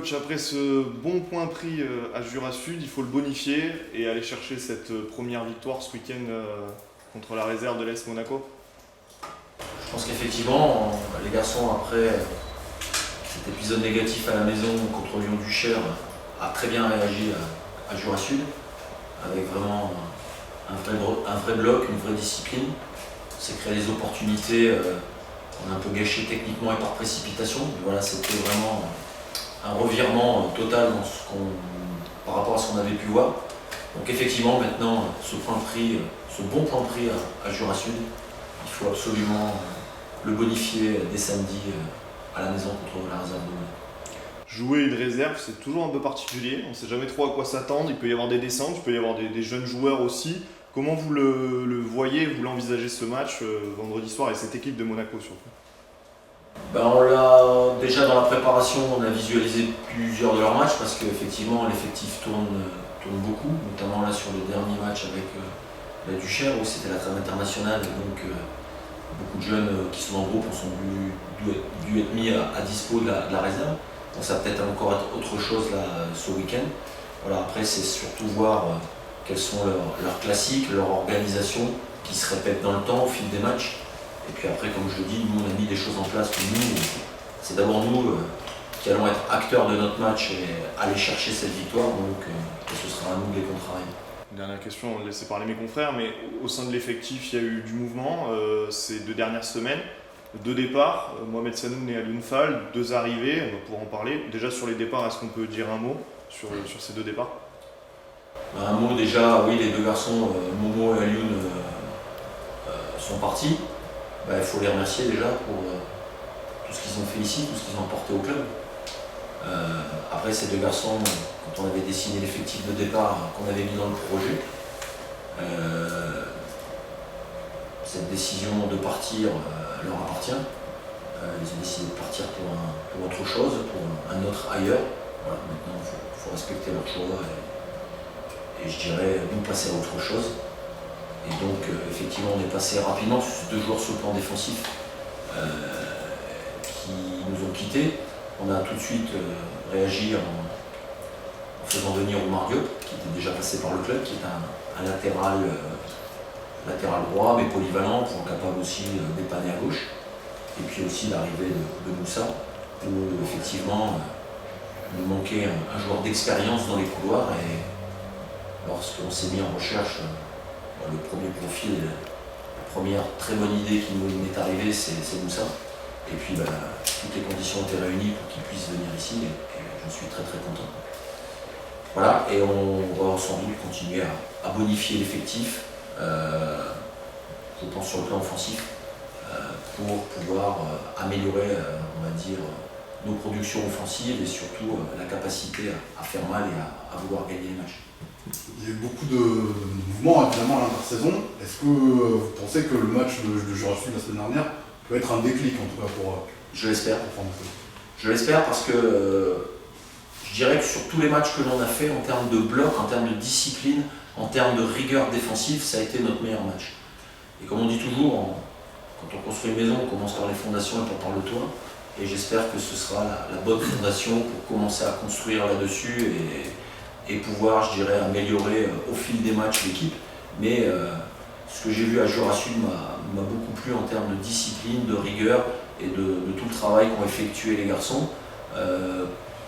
coach, après ce bon point pris à Jura Sud, il faut le bonifier et aller chercher cette première victoire ce week-end contre la réserve de l'AS Monaco. Je pense qu'effectivement, les garçons, après cet épisode négatif à la maison contre Lyon-Duchère, a très bien réagi à Jura Sud, avec vraiment un vrai bloc, une vraie discipline. On s'est créé des opportunités, on a un peu gâché techniquement et par précipitation. Mais voilà, c'était vraiment un revirement total par rapport à ce qu'on avait pu voir. Donc effectivement, maintenant, ce bon point pris à Jura Sud, il faut absolument le bonifier dès samedi à la maison contre la réserve de Monaco. Jouer de réserve, c'est toujours un peu particulier. On ne sait jamais trop à quoi s'attendre. Il peut y avoir des descentes, il peut y avoir des jeunes joueurs aussi. Comment vous le voyez, vous l'envisagez ce match vendredi soir et cette équipe de Monaco surtout? On l'a déjà dans la préparation, on a visualisé plusieurs de leurs matchs parce qu'effectivement l'effectif tourne beaucoup, notamment là sur le dernier match avec la Duchère où c'était la trêve internationale et donc beaucoup de jeunes qui sont en groupe sont dû être mis à dispo de la réserve. Donc ça va peut-être encore être autre chose là ce week-end. Voilà, après c'est surtout voir quels sont leurs classiques, leur organisation qui se répètent dans le temps au fil des matchs. Et puis après, comme je le dis, nous on a mis des choses en place que c'est d'abord nous qui allons être acteurs de notre match et aller chercher cette victoire, donc ce sera à nous de les contrarier. Dernière question, on va laisser parler mes confrères, mais au sein de l'effectif, il y a eu du mouvement ces 2 dernières semaines. 2 départs, Mohamed Sanoun et Alioune Fall, 2 arrivées, on va pouvoir en parler. Déjà sur les départs, est-ce qu'on peut dire un mot sur ces 2 départs? Un mot déjà, oui, les 2 garçons, Momo et Alioune, sont partis. Il faut les remercier déjà pour tout ce qu'ils ont fait ici, tout ce qu'ils ont apporté au club. Après ces 2 garçons, quand on avait dessiné l'effectif de départ qu'on avait mis dans le projet, cette décision de partir leur appartient. Ils ont décidé de partir pour autre chose, pour un autre ailleurs. Voilà, maintenant il faut respecter leur choix et je dirais nous passer à autre chose. Et donc effectivement on est passé rapidement sur 2 joueurs sur le plan défensif qui nous ont quittés. On a tout de suite réagi en faisant venir Omar Diop, qui était déjà passé par le club, qui est un latéral droit mais polyvalent, pour capable aussi de dépanner à gauche. Et puis aussi l'arrivée de Moussa, où effectivement il nous manquait un joueur d'expérience dans les couloirs et lorsqu'on s'est mis en recherche, le premier profil, la première très bonne idée qui nous est arrivée, c'est Moussa. Et puis toutes les conditions étaient réunies pour qu'il puisse venir ici et j'en suis très très content. Voilà, et on va sans doute continuer à bonifier l'effectif, je pense sur le plan offensif, pour pouvoir améliorer, on va dire, nos productions offensives et surtout la capacité à faire mal et à vouloir gagner les matchs. Il y a eu beaucoup de mouvements évidemment à l'intersaison. Est-ce que vous pensez que le match de Jura Sud la semaine dernière peut être un déclic en tout cas pour Je l'espère. Monaco? Je l'espère parce que je dirais que sur tous les matchs que l'on a fait en termes de bloc, en termes de discipline, en termes de rigueur défensive, ça a été notre meilleur match. Et comme on dit toujours, quand on construit une maison, on commence par les fondations et pas par le toit. Et j'espère que ce sera la bonne fondation pour commencer à construire là-dessus et pouvoir, je dirais, améliorer au fil des matchs l'équipe. Mais ce que j'ai vu à Jura Sud m'a beaucoup plu en termes de discipline, de rigueur et de tout le travail qu'ont effectué les garçons.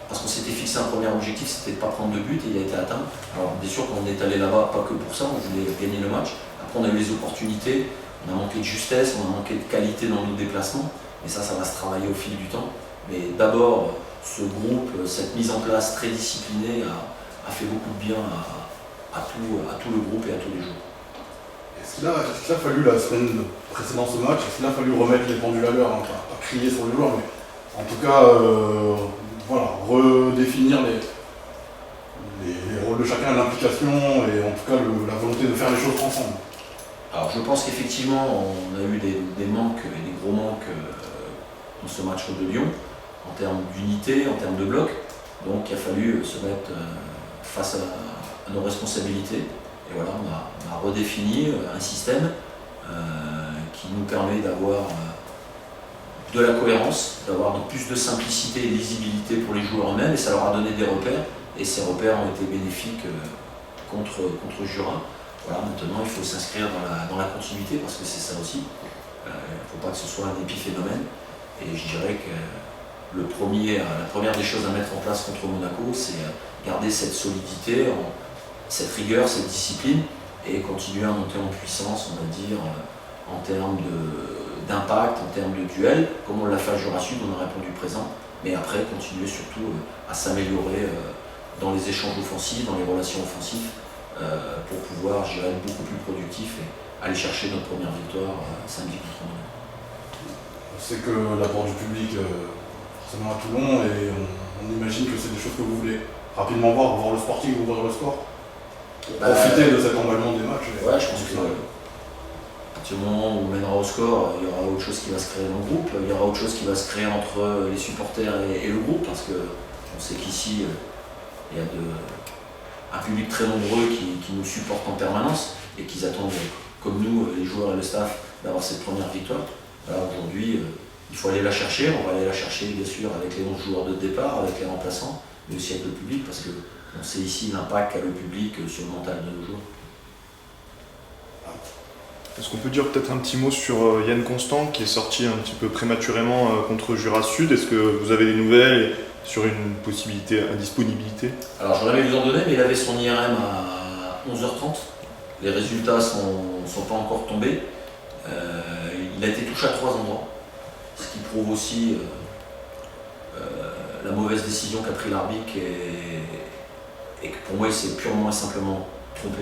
Parce qu'on s'était fixé un premier objectif, c'était de ne pas prendre de but et il a été atteint. Alors bien sûr qu'on est allé là-bas, pas que pour ça, on voulait gagner le match. Après on a eu les opportunités, on a manqué de justesse, on a manqué de qualité dans nos déplacements. Mais ça va se travailler au fil du temps. Mais d'abord, ce groupe, cette mise en place très disciplinée a fait beaucoup de bien à tout le groupe et à tous les joueurs. Est-ce qu'il a fallu la semaine précédant ce match, est-ce qu'il a fallu remettre les pendules à l'heure, pas crier sur les joueurs, mais en tout cas redéfinir les rôles de chacun, l'implication et en tout cas la volonté de faire les choses ensemble? Alors je pense qu'effectivement on a eu des manques et des gros manques dans ce match de Lyon, en termes d'unité, en termes de bloc. Donc il a fallu se mettre face à nos responsabilités. Et voilà, on a redéfini un système qui nous permet d'avoir de la cohérence, d'avoir plus de simplicité et de lisibilité pour les joueurs eux-mêmes, et ça leur a donné des repères, et ces repères ont été bénéfiques contre Jura. Voilà, maintenant il faut s'inscrire dans la continuité, parce que c'est ça aussi. Il ne faut pas que ce soit un épiphénomène, et je dirais que la première des choses à mettre en place contre Monaco, c'est garder cette solidité, cette rigueur, cette discipline, et continuer à monter en puissance, on va dire, en termes d'impact, en termes de duel, comme on l'a fait à Jura Sud, on a répondu présent, mais après continuer surtout à s'améliorer dans les échanges offensifs, dans les relations offensives, pour pouvoir, je dirais, être beaucoup plus productif et aller chercher notre première victoire samedi contre Monaco. On sait que l'apport du public, forcément à Toulon, et on imagine que c'est des choses que vous voulez rapidement voir le Sporting ouvrir le score, profiter de cet emballement des matchs. Ouais, je pense que à partir du moment où on mènera au score, il y aura autre chose qui va se créer dans le groupe, il y aura autre chose qui va se créer entre les supporters et le groupe, parce qu'on sait qu'ici, il y a un public très nombreux qui nous supporte en permanence et qui attendent, comme nous, les joueurs et le staff, d'avoir cette première victoire. Voilà, aujourd'hui, il faut aller la chercher. On va aller la chercher, bien sûr, avec les 11 joueurs de départ, avec les remplaçants, mais aussi avec le public, parce qu'on sait ici l'impact qu'a le public sur le mental de nos joueurs. Est-ce qu'on peut dire peut-être un petit mot sur Yann Constant, qui est sorti un petit peu prématurément contre Jura Sud? Est-ce que vous avez des nouvelles sur une possibilité, indisponibilité? Alors j'aurais aimé vous en donner, mais il avait son IRM à 11h30. Les résultats ne sont pas encore tombés. Il a été touché à 3 endroits, ce qui prouve aussi la mauvaise décision qu'a pris l'arbitre et que pour moi il s'est purement et simplement trompé.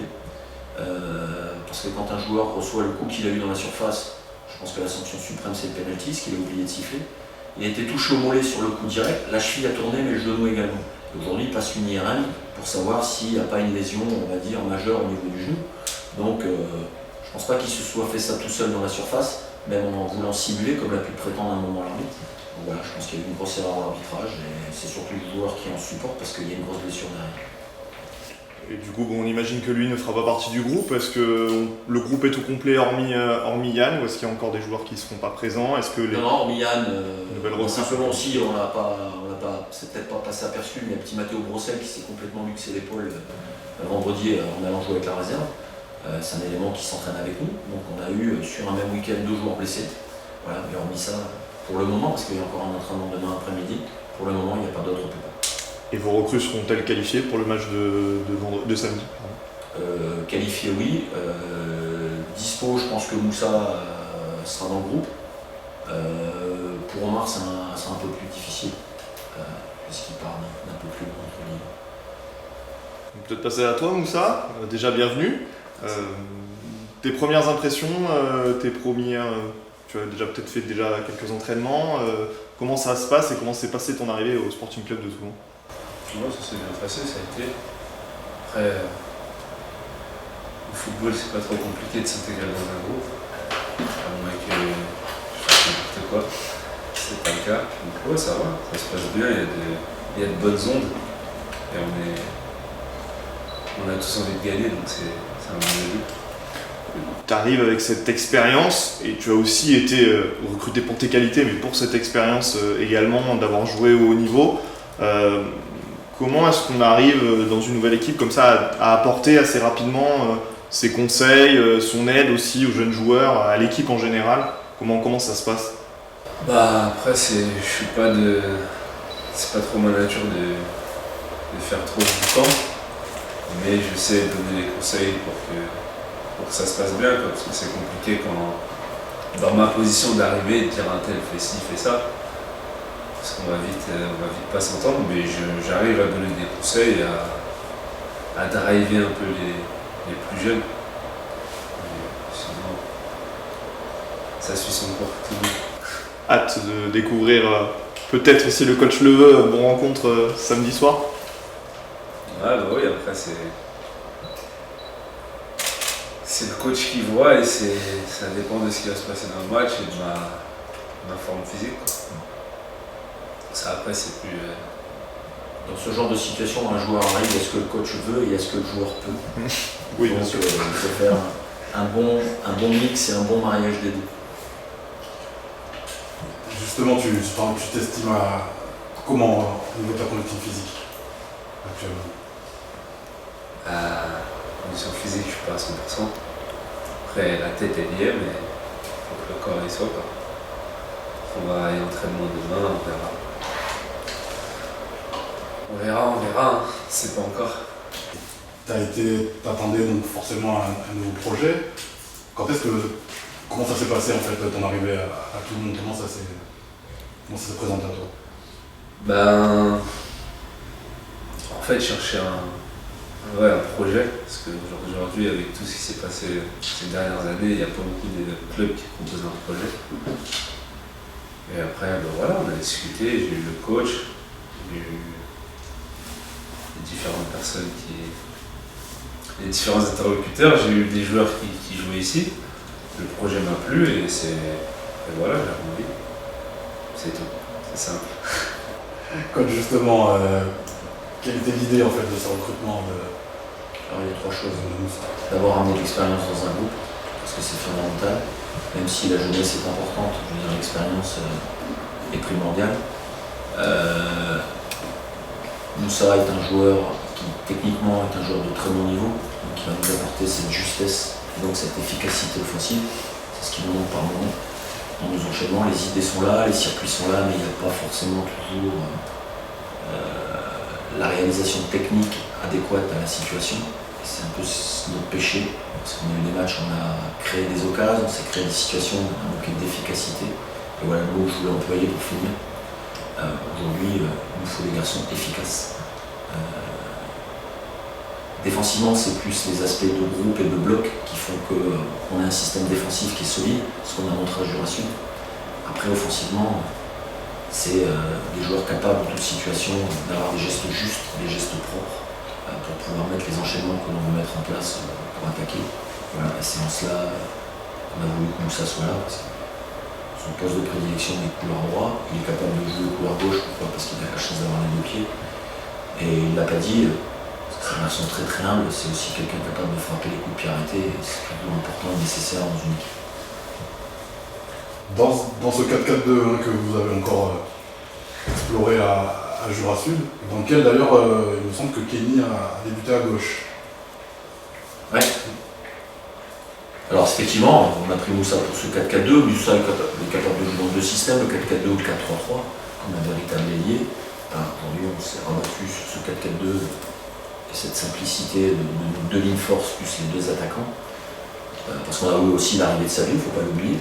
Parce que quand un joueur reçoit le coup qu'il a eu dans la surface, je pense que la sanction suprême c'est le penalty, ce qu'il a oublié de siffler. Il a été touché au mollet sur le coup direct, la cheville a tourné mais le genou également. Aujourd'hui il passe une IRM pour savoir s'il n'y a pas une lésion, on va dire, majeure au niveau du genou. Donc je ne pense pas qu'il se soit fait ça tout seul dans la surface, même en voulant simuler comme l'a pu prétendre à un moment l'arbitre. Donc voilà, je pense qu'il y a eu une grosse erreur d'arbitrage et c'est surtout le joueur qui en supporte parce qu'il y a une grosse blessure derrière. Et du coup, on imagine que lui ne fera pas partie du groupe. Est-ce que le groupe est tout complet hormis Yann, ou est-ce qu'il y a encore des joueurs qui ne seront pas présents? Est-ce que Non, hormis Yann, simplement aussi, on l'a pas, c'est peut-être pas passé aperçu, mais il y a petit Mathéo Brossel qui s'est complètement luxé l'épaule vendredi en allant jouer avec la réserve. C'est un élément qui s'entraîne avec nous. Donc on a eu sur un même week-end 2 joueurs blessés. Voilà, mais hormis ça, pour le moment, parce qu'il y a encore un entraînement demain après-midi, pour le moment, il n'y a pas d'autres pépins. Et vos recrues seront-elles qualifiées pour le match de samedi? Qualifiées, oui. Dispo, je pense que Moussa sera dans le groupe. Pour Omar, c'est un peu plus difficile, puisqu'il part d'un peu plus loin entre guillemets. On peut peut-être passer à toi, Moussa. Déjà bienvenue. Tes premières impressions, tu as déjà peut-être fait quelques entraînements. Comment ça se passe et comment s'est passé ton arrivée au Sporting Club de Toulon? Moi, ça s'est bien passé, ça a été. Après, au football, c'est pas trop compliqué de s'intégrer dans un groupe. À moins que je fasse n'importe quoi. C'est pas le cas. Donc, ouais, ça va, ça se passe bien, il y a de bonnes ondes. Et on a tous envie de gagner, donc c'est un bon début. Tu arrives avec cette expérience et tu as aussi été recruté pour tes qualités, mais pour cette expérience également d'avoir joué au haut niveau. Comment est-ce qu'on arrive dans une nouvelle équipe comme ça à apporter assez rapidement ses conseils, son aide aussi aux jeunes joueurs, à l'équipe en général? Comment ça se passe? Après, c'est pas trop ma nature de faire trop du temps, mais je sais donner des conseils pour que ça se passe bien, parce que c'est compliqué dans ma position d'arriver et de dire un tel fait ci, fait ça. Parce qu'on va vite pas s'entendre, mais j'arrive à donner des conseils, à driver un peu les plus jeunes. Et sinon, ça suit son cours. Hâte de découvrir peut-être si le coach le veut, bon rencontre samedi soir. Oui, après c'est le coach qui voit et ça dépend de ce qui va se passer dans le match et de ma forme physique. Ça après c'est plus... Dans ce genre de situation, un joueur arrive, est-ce que le coach veut et est-ce que le joueur peut? Oui, donc bien sûr. il faut faire un bon mix et un bon mariage des deux. Justement, tu t'estimes à comment au niveau de ta condition physique actuellement? Condition physique, je suis pas à 100%. Après, la tête elle y est, mais il faut que le corps y soit. Quoi. On va y entraînement demain, on verra. On verra, hein. C'est pas encore. T'attendais donc forcément un nouveau projet. Comment ça s'est passé en fait, ton arrivée à Toulon? Comment ça s'est présenté à toi? Ben, en fait, je cherchais un projet, parce qu'aujourd'hui, avec tout ce qui s'est passé ces dernières années, il n'y a pas beaucoup de clubs qui proposent un projet. Et après, ben voilà, on a discuté, j'ai eu le coach, j'ai eu les différentes personnes les différents interlocuteurs, j'ai eu des joueurs qui jouaient ici. Le projet m'a plu et voilà, j'ai rebondi. C'est tout, c'est simple. Coach, justement, quelle était l'idée en fait de ce recrutement Alors il y a 3 choses. de Moussa? D'abord amener de l'expérience dans un groupe, parce que c'est fondamental. Même si la jeunesse est importante, je veux dire l'expérience est primordiale. Moussa est un joueur qui techniquement est un joueur de très bon niveau, donc qui va nous apporter cette justesse et donc cette efficacité offensive. C'est ce qui nous manque par moment. Dans nos enchaînements, les idées sont là, les circuits sont là, mais il n'y a pas forcément toujours la réalisation technique adéquate à la situation. C'est un peu notre péché, parce qu'on a eu des matchs, on a créé des occasions, on s'est créé des situations, on a manqué d'efficacité. Et voilà le mot que je voulais employer pour finir. Aujourd'hui, il nous faut des garçons efficaces. Défensivement, c'est plus les aspects de groupe et de bloc qui font qu'on a un système défensif qui est solide, parce qu'on a montré à Jurassium. Après, offensivement, c'est des joueurs capables en toute situation d'avoir des gestes justes, des gestes propres, pour pouvoir mettre les enchaînements que l'on veut mettre en place pour attaquer. Voilà, et c'est en cela qu'on a voulu que Moussa soit là, parce que son poste de prédilection est couloir droit, il est capable de jouer au couloir gauche, pourquoi? Parce qu'il a la chance d'avoir les 2 pieds. Et il ne l'a pas dit, c'est un garçon très très humble, c'est aussi quelqu'un capable de frapper les coups de pied arrêtés, et c'est toujours important et nécessaire dans une équipe. Dans ce 4-4-2 que vous avez encore exploré à Jura Sud, dans lequel d'ailleurs il me semble que Kenny a débuté à gauche. Ouais. Alors effectivement, on a pris Moussa pour ce 4-4-2, Moussa est capable de jouer dans 2 systèmes, le 4-4-2 ou le 4-3-3, comme un véritable ailier. Aujourd'hui on s'est rabattu sur ce 4-4-2 et cette simplicité de 2 lignes force plus les 2 attaquants. Parce qu'on a eu aussi l'arrivée de Sadio, il ne faut pas l'oublier.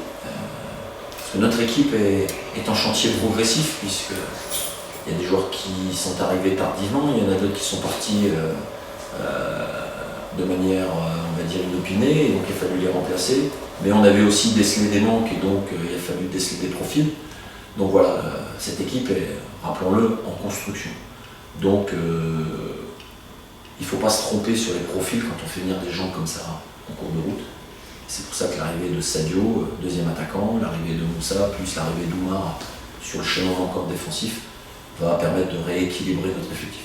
Parce que notre équipe est en chantier progressif, puisqu'il y a des joueurs qui sont arrivés tardivement, il y en a d'autres qui sont partis de manière, on va dire, inopinée, et donc il a fallu les remplacer. Mais on avait aussi décelé des manques, et donc il a fallu déceler des profils. Donc voilà, cette équipe est, rappelons-le, en construction. Donc il ne faut pas se tromper sur les profils quand on fait venir des gens comme ça en cours de route. C'est pour ça que l'arrivée de Sadio, 2e attaquant, l'arrivée de Moussa, plus l'arrivée d'Oumar sur le chemin encore défensif, va permettre de rééquilibrer notre effectif.